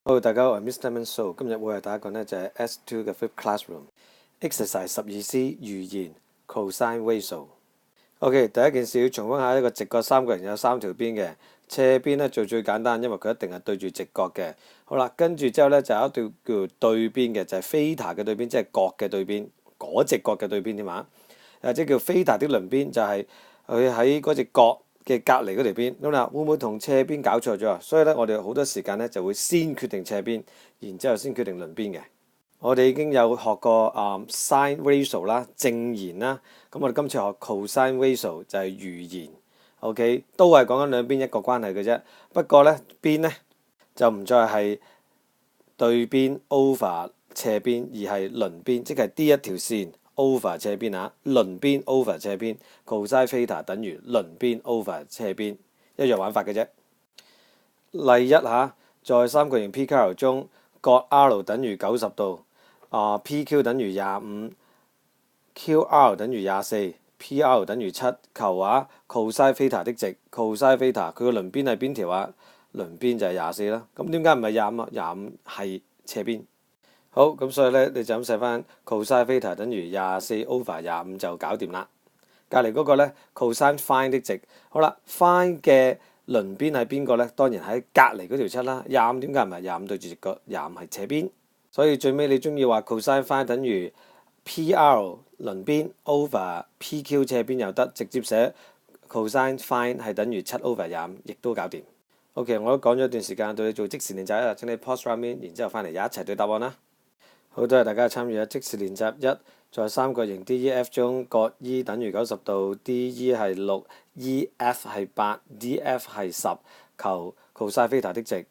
好，大家好，我係 Mr. Manso， 今日會係第一個呢，就係 S2 嘅 Flip Classroom Exercise 12C 語言 Cosine Ratio。OK， 第一件事要重溫下一個直角三角形有三條邊嘅，斜邊呢做最簡單，因為佢一定係對住直角嘅。好啦，跟住之後呢，就有一條叫對邊嘅，就係 theta 嘅對邊，即係角嘅對邊，嗰隻角嘅對邊添嘛。或者叫 theta 的鄰邊，就係佢喺嗰隻角嘅隔離嗰條邊。咁啦，會唔會同斜邊搞錯咗啊？所以咧，我哋好多時間咧就會先決定斜邊，然之後先決定鄰邊嘅。我哋已經有學過sine ratio 啦，正弦啦。咁我哋今次學 cosine ratio 就係餘弦。OK， 都係講緊兩邊一個關係嘅啫。不過咧，邊咧就唔再係對邊 over 斜邊，而係鄰邊，即係 D 一條線 over 斜邊啊，鄰邊 over 斜邊 cosine theta 等於鄰邊 over 斜邊，一樣玩法嘅啫。例一下，在三角形 PQ 中，角 R 等於90度，PQ 等於25， QR 等於24， PR 等於7，求cosine theta 的值 cosine theta 佢個鄰邊係邊條啊？鄰邊就係24啦。咁點解唔係25啊？25係斜邊。好，咁所以咧你就咁寫翻 cosine theta 等於24 over 25就搞掂啦。隔離嗰個咧 cosine phi 的值，好啦 phi 嘅鄰邊係邊個咧？當然喺隔離嗰條7啦。25點解唔係25對住直角？25係斜邊，所以最尾你中意話 cosine phi 等於 PR 鄰邊 over PQ 斜邊又得，直接寫 cosine phi 係等於7 over 25，亦都搞掂。OK， 我都講咗一段時間，到你做即時練習啦。請你 pause 畫面，然之後翻嚟一齊對答案啦。好，多謝大家嘅參與啊！即時練習1，在三角形 DEF 中，角 E 等於90度 ，DE 係6 ，EF 係8 ，DF 係10，求 cosine theta 的值。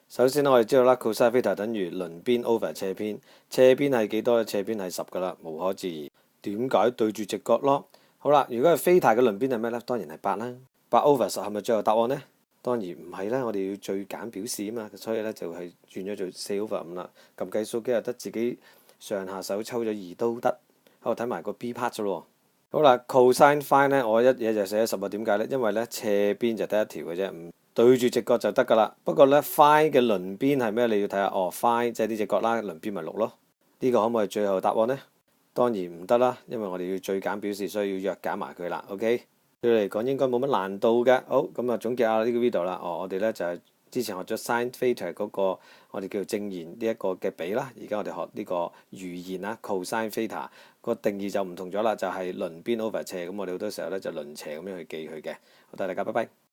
首先我哋知道啦 ，cosine theta 等於鄰邊 over 斜邊，斜邊係幾多咧？斜邊係10噶啦，無可置疑。點解對住直角咯？好啦，如果係 theta 嘅鄰邊係咩咧？當然係8啦。8 over 10係咪最後答案呢？當然唔係啦，我哋要最簡表示啊嘛，所以咧就係轉咗做4 over 5啦。撳計數機又得，自己上下手抽咗2都得。喺度睇埋個 B part 啫喎。好啦 ，cosine phi 咧，我一嘢就寫咗10啊。點解咧？因為咧斜邊就得一條嘅啫，唔對住直角就得噶啦。不過咧 phi 嘅鄰邊係咩？你要睇下phi 即係呢隻角啦，鄰邊咪6咯。呢個可唔可以最後答案呢？當然唔得啦，因為我哋要最簡表示，所以要約減埋佢啦。OK。對你嚟講應該冇乜難度嘅。好，咁啊總結下呢個 video 啦。我哋咧就係之前學咗 sine theta 嗰個我哋叫正弦呢一個嘅比啦，而家我哋學呢個餘弦啦 cosine theta 個定義就唔同咗啦，就係鄰邊 over 斜，咁我哋好多時候咧就鄰斜咁樣去記佢嘅。好，多謝大家，拜拜。